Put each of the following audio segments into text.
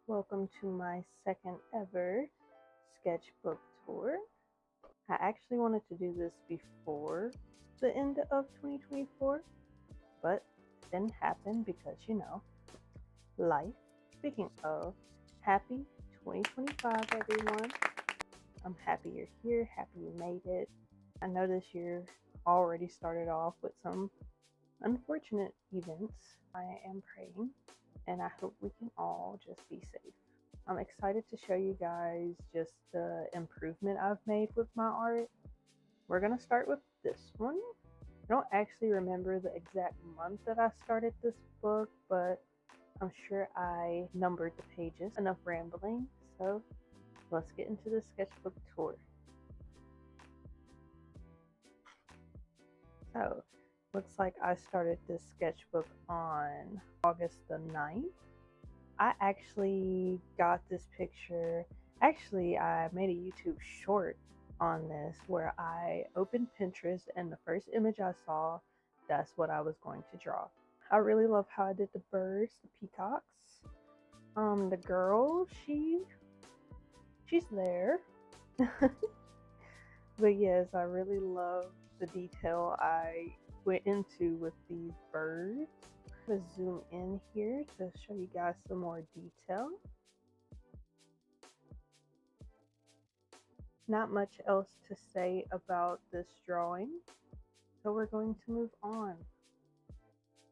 Welcome to my second ever sketchbook tour. I actually wanted to do this before the end of 2024, but didn't happen because, life. Speaking of, happy 2025, everyone. I'm happy you're here, happy you made it. I know this year already started off with some unfortunate events. I am praying, and I hope we can all just be safe. I'm excited to show you guys just the improvement I've made with my art. We're going to start with this one. I don't actually remember the exact month that I started this book, but I'm sure I numbered the pages. Enough rambling, so let's get into the sketchbook tour. So, looks like I started this sketchbook on August the 9th. I actually got this picture. Actually, I made a YouTube short on this where I opened Pinterest and the first image I saw, that's what I was going to draw. I really love how I did the birds, the peacocks. The girl, she's there. But yes, I really love the detail I went into with these birds. I'm going to zoom in here to show you guys some more detail. Not much else to say about this drawing, so we're going to move on.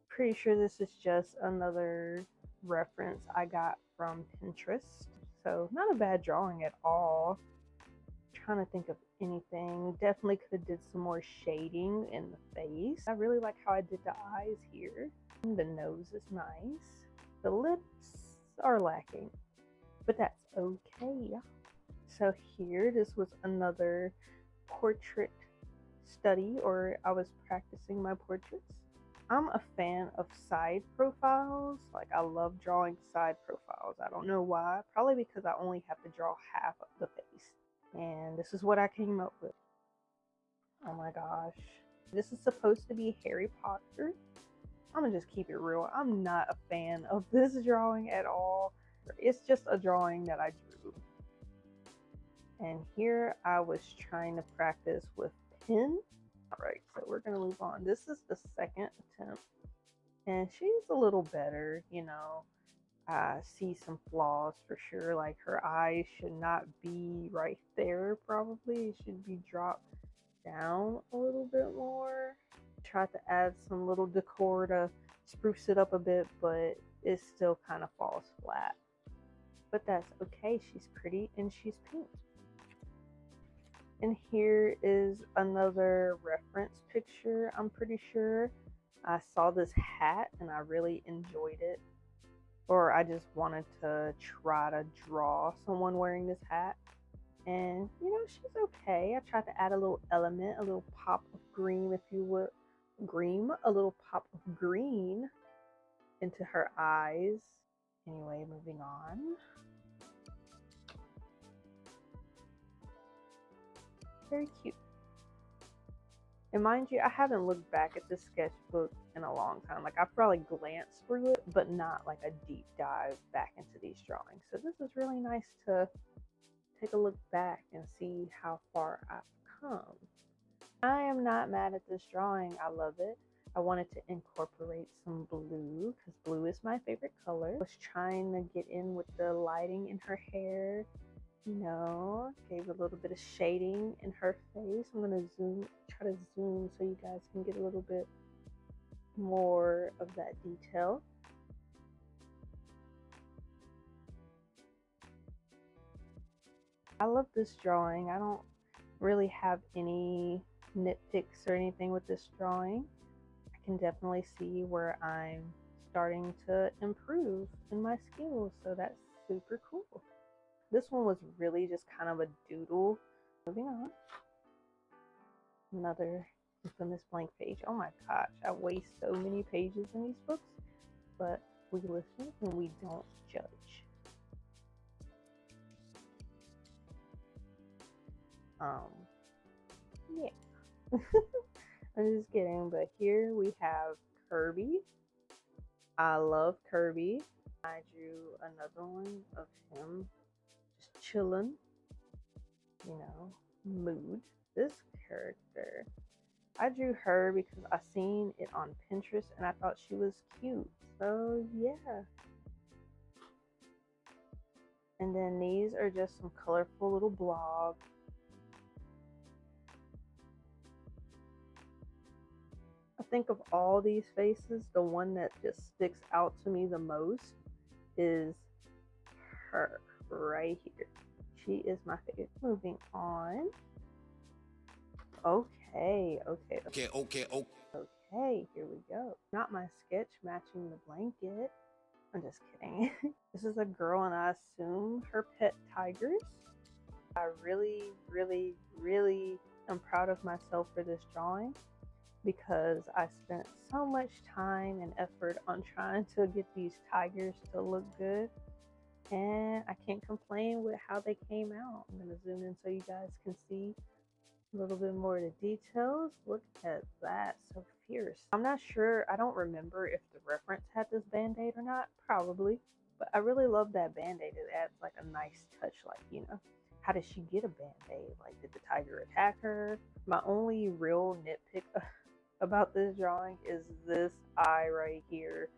Pretty sure this is just another reference I got from Pinterest, so not a bad drawing at all. Trying to think of anything. Definitely could have did some more shading in the face. I really like how I did the eyes here. The nose is nice. The lips are lacking, but that's okay. So here, this was another portrait study, or I was practicing my portraits. I'm a fan of side profiles. Like, I love drawing side profiles. I don't know why. Probably because I only have to draw half of the face. And this is what I came up with. Oh my gosh. This is supposed to be Harry Potter. I'm gonna just keep it real. I'm not a fan of this drawing at all. It's just a drawing that I drew. And here I was trying to practice with pen. Alright, so we're gonna move on. This is the second attempt. And she's a little better, I see some flaws for sure. Like, her eyes should not be right there, probably. It should be dropped down a little bit more. Tried to add some little decor to spruce it up a bit, but it still kind of falls flat. But that's okay. She's pretty and she's pink. And here is another reference picture, I'm pretty sure. I saw this hat and I really enjoyed it. Or I just wanted to try to draw someone wearing this hat. And, she's okay. I tried to add a little element, a little pop of green, if you would. A little pop of green into her eyes. Anyway, moving on. Very cute. And mind you, I haven't looked back at this sketchbook in a long time. Like, I've probably glanced through it, but not like a deep dive back into these drawings. So this is really nice to take a look back and see how far I've come. I am not mad at this drawing. I love it. I wanted to incorporate some blue because blue is my favorite color. I was trying to get in with the lighting in her hair. Gave a little bit of shading in her face. I'm gonna try to zoom so you guys can get a little bit more of that detail. I love this drawing. I don't really have any nitpicks or anything with this drawing. I can definitely see where I'm starting to improve in my skills, so that's super cool. This one was really just kind of a doodle. Moving on. Another infamous blank page. Oh my gosh, I waste so many pages in these books, but we listen and we don't judge. Yeah. I'm just kidding, but here we have Kirby. I love Kirby. I drew another one of him just chilling, mood. This character, I drew her because I seen it on Pinterest and I thought she was cute. So yeah. And then these are just some colorful little blobs. I think of all these faces, the one that just sticks out to me the most is her right here. She is my favorite. Moving on. Okay, here we go. Not my sketch matching the blanket. I'm just kidding. This is a girl and I assume her pet tigers. I really, really, really am proud of myself for this drawing because I spent so much time and effort on trying to get these tigers to look good. And I can't complain with how they came out. I'm going to zoom in so you guys can see a little bit more of the details. Look at that, so fierce. I'm not sure, I don't remember if the reference had this band-aid or not, probably, but I really love that band-aid. It adds like a nice touch, like, how did she get a band-aid? Like, did the tiger attack her? My only real nitpick about this drawing is this eye right here.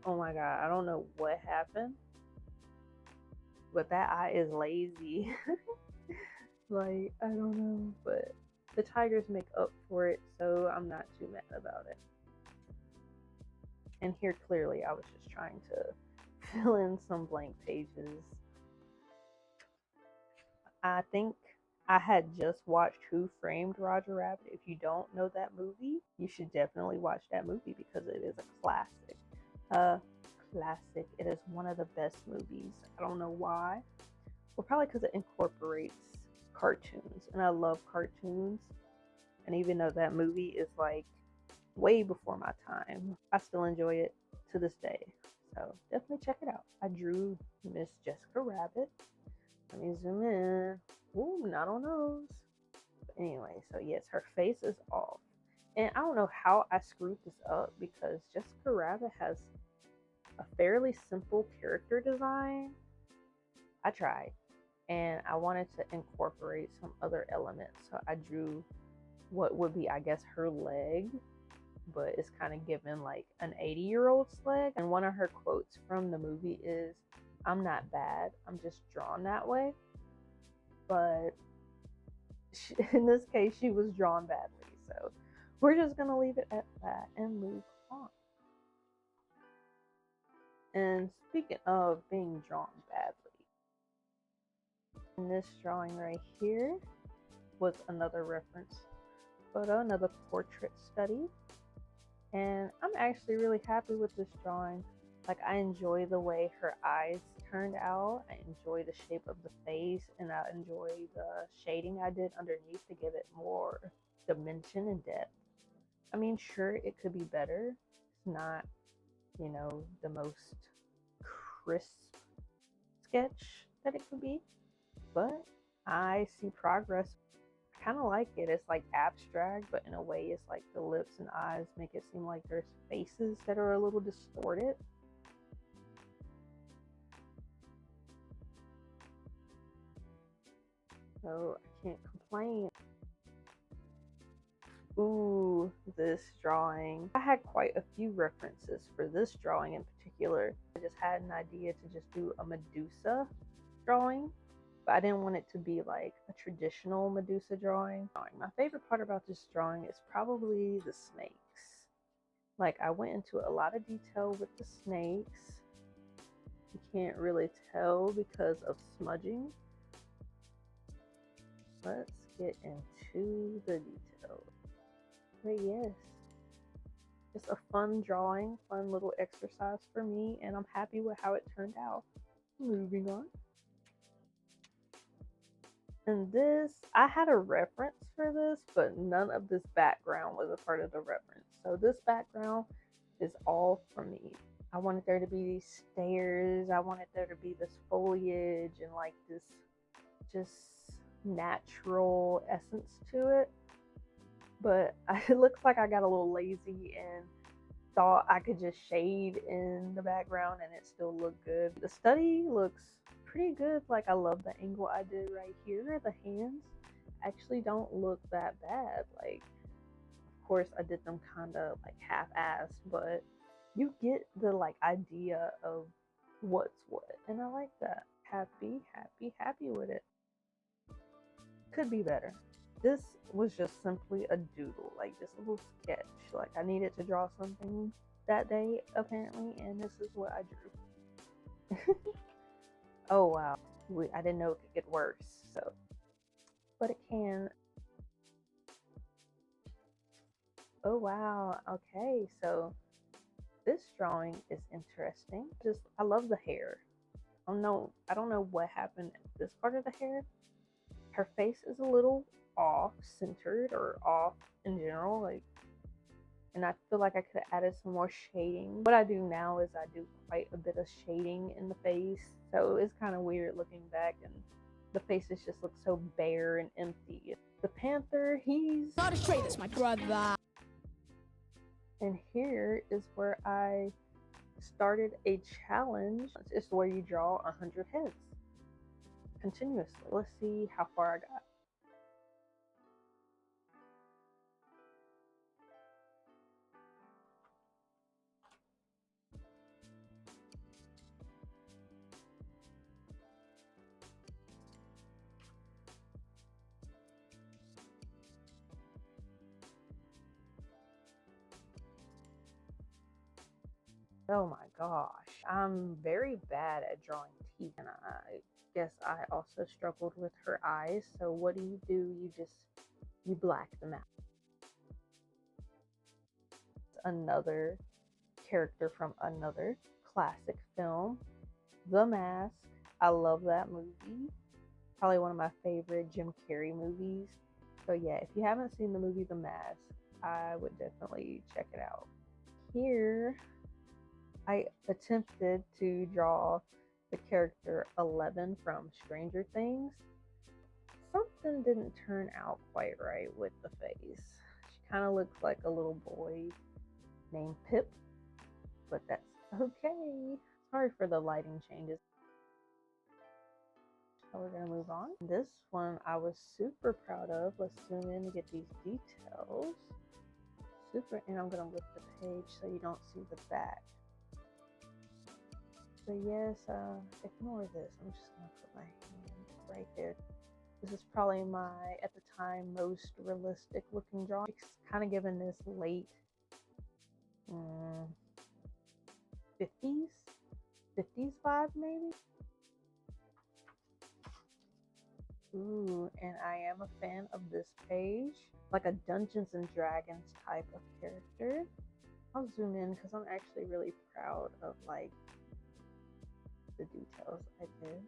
Oh my god, I don't know what happened, but that eye is lazy. Like, I don't know, but the tigers make up for it, so I'm not too mad about it. And here, clearly, I was just trying to fill in some blank pages. I think I had just watched Who Framed Roger Rabbit. If you don't know that movie, you should definitely watch that movie because it is a classic. Classic. It is one of the best movies. I don't know why. Well, probably because it incorporates cartoons, and I love cartoons. And even though that movie is like way before my time, I still enjoy it to this day. So definitely check it out. I drew Miss Jessica Rabbit. Let me zoom in. Ooh, not on nose. But anyway, so yes, her face is off. And I don't know how I screwed this up because Jessica Rabbit has a fairly simple character design. I tried. And I wanted to incorporate some other elements. So I drew what would be, I guess, her leg, but it's kind of given like an 80-year-old's leg. And one of her quotes from the movie is, "I'm not bad, I'm just drawn that way." But in this case, she was drawn badly. So we're just going to leave it at that and move on. And speaking of being drawn badly, in this drawing right here was another reference photo, another portrait study. And I'm actually really happy with this drawing. Like, I enjoy the way her eyes turned out. I enjoy the shape of the face, and I enjoy the shading I did underneath to give it more dimension and depth. I mean, sure, it could be better. It's not, the most crisp sketch that it could be, but I see progress. I kind of like it. It's like abstract, but in a way it's like the lips and eyes make it seem like there's faces that are a little distorted. So I can't complain. Ooh, this drawing. I had quite a few references for this drawing in particular. I just had an idea to just do a Medusa drawing, but I didn't want it to be like a traditional Medusa drawing. My favorite part about this drawing is probably the snakes. Like, I went into a lot of detail with the snakes. You can't really tell because of smudging. Let's get into the details. But yes, it's a fun drawing, fun little exercise for me, and I'm happy with how it turned out. Moving on. And this, I had a reference for this, but none of this background was a part of the reference. So this background is all from me. I wanted there to be these stairs. I wanted there to be this foliage and like this just natural essence to it. But it looks like I got a little lazy and thought I could just shade in the background and it still looked good. The study looks pretty good. Like, I love the angle I did right here. The hands actually don't look that bad. Like, of course I did them kind of like half-assed, but you get the like idea of what's what, and I like that. Happy, happy, happy with it. Could be better. This was just simply a doodle, like just a little sketch. Like, I needed to draw something that day apparently, and this is what I drew. Oh wow, I didn't know it could get worse, so, but it can. Oh wow, okay, so this drawing is interesting. Just, I love the hair. I don't know what happened at this part of the hair. Her face is a little off centered, or off in general, like, and I feel like I could have added some more shading. What I do now is I do quite a bit of shading in the face, so it's kind of weird looking back, and the faces just look so bare and empty. The panther, he's Not a straight, that's my brother. And here is where I started a challenge. It's where you draw 100 heads continuously. Let's see how far I got. Oh my gosh, I'm very bad at drawing teeth, and I guess I also struggled with her eyes. So what do? You black them out. Another character from another classic film, The Mask. I love that movie. Probably one of my favorite Jim Carrey movies. So yeah, if you haven't seen the movie The Mask, I would definitely check it out. Here, I attempted to draw the character 11 from Stranger Things. Something didn't turn out quite right with the face. She kind of looks like a little boy named Pip, but that's okay. Sorry for the lighting changes. So we're gonna move on. This one I was super proud of. Let's zoom in to get these details. And I'm gonna lift the page so you don't see the back. So yes, ignore this. I'm just gonna put my hand right there. This is probably my, at the time, most realistic looking drawing. It's kind of given this late 50s vibe maybe. Ooh, and I am a fan of this page, like a Dungeons and Dragons type of character. I'll zoom in because I'm actually really proud of like the details I did.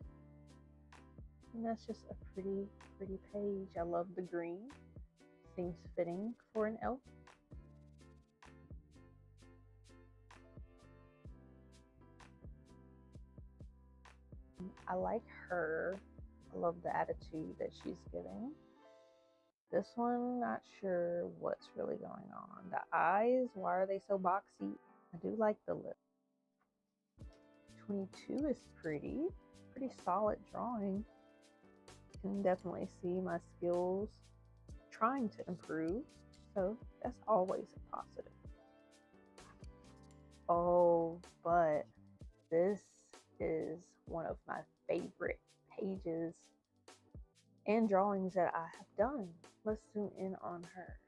And that's just a pretty page. I love the green. Seems fitting for an elf. I like her. I love the attitude that she's giving. This one, not sure what's really going on. The eyes, why are they so boxy? I do like the lip. 22 is pretty solid drawing. Can definitely see my skills trying to improve, so that's always a positive. Oh, but this is one of my favorite pages and drawings that I have done. Let's zoom in on her.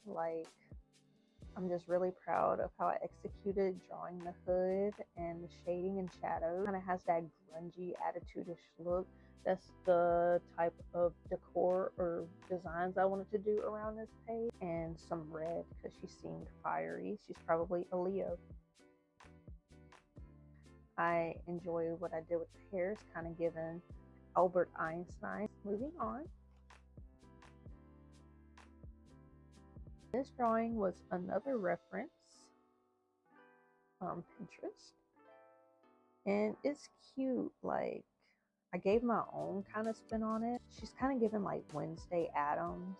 Like, I'm just really proud of how I executed drawing the hood and the shading and shadows. Kind of has that grungy, attitude-ish look. That's the type of decor or designs I wanted to do around this page. And some red because she seemed fiery. She's probably a Leo. I enjoy what I did with the hair. It's kind of given Albert Einstein. Moving on. This drawing was another reference from Pinterest, and it's cute. Like, I gave my own kind of spin on it. She's kind of given like Wednesday Addams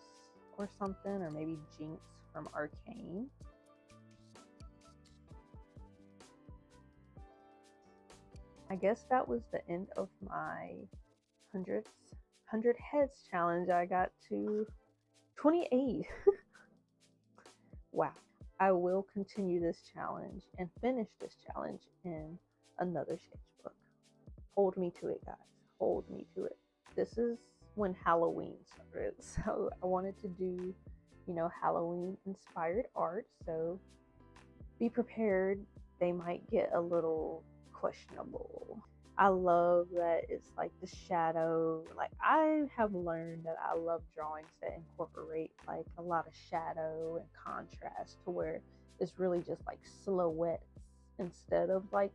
or something, or maybe Jinx from Arcane. I guess that was the end of my 100 heads challenge. I got to 28. Wow. I will continue this challenge and finish this challenge in another sketchbook. Hold me to it, guys. Hold me to it. This is when Halloween started, so I wanted to do, Halloween inspired art, so be prepared. They might get a little questionable. I love that it's like the shadow. Like, I have learned that I love drawings that incorporate like a lot of shadow and contrast, to where it's really just like silhouettes instead of like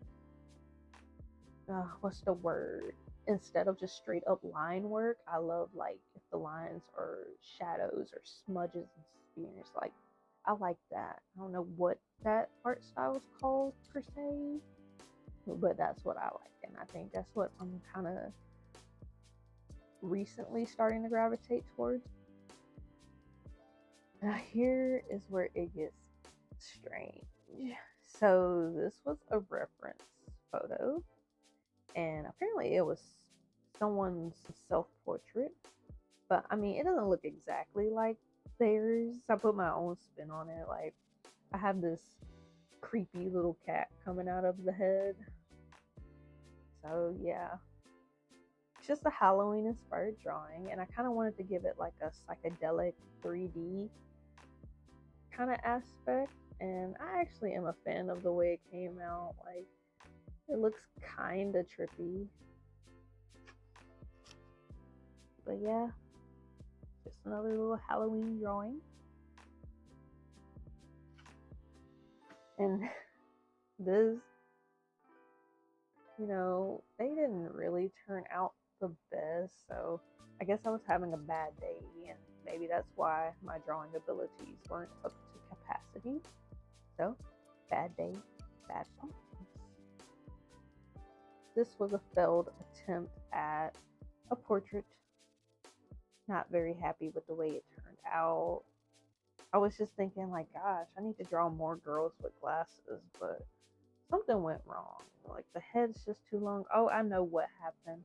what's the word? Instead of just straight up line work. I love like if the lines are shadows or smudges and smears. Like, I like that. I don't know what that art style is called per se, but that's what I like, and I think that's what I'm kind of recently starting to gravitate towards. Now here is where it gets strange. So this was a reference photo, and apparently it was someone's self-portrait, but I mean, it doesn't look exactly like theirs. I put my own spin on it. Like, I have this creepy little cat coming out of the head. So yeah, it's just a Halloween inspired drawing, and I kind of wanted to give it like a psychedelic 3D kind of aspect, and I actually am a fan of the way it came out. Like, it looks kind of trippy, but yeah, just another little Halloween drawing. And this, they didn't really turn out the best, so I guess I was having a bad day, and maybe that's why my drawing abilities weren't up to capacity. So, bad day, bad pumpkins. This was a failed attempt at a portrait. Not very happy with the way it turned out. I was just thinking, like, gosh, I need to draw more girls with glasses, but something went wrong. Like, the head's just too long. Oh, I know what happened.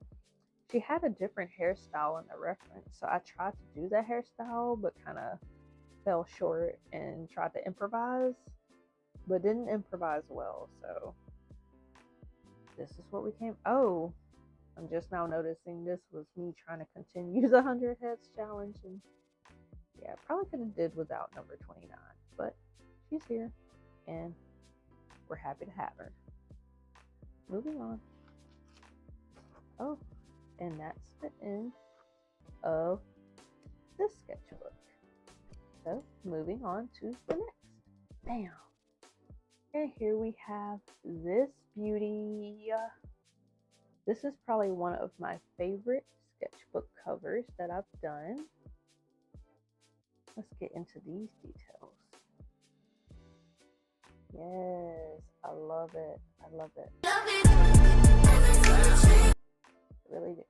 She had a different hairstyle in the reference, so I tried to do that hairstyle, but kind of fell short and tried to improvise, but didn't improvise well. So this is what we came. Oh, I'm just now noticing this was me trying to continue the 100 heads challenge, and yeah, probably could have did without number 29, but she's here, and we're happy to have her. Moving on. Oh, and that's the end of this sketchbook. So, moving on to the next. Bam! And here we have this beauty. This is probably one of my favorite sketchbook covers that I've done. Let's get into these details. Yes, I love it. I love it. Really do.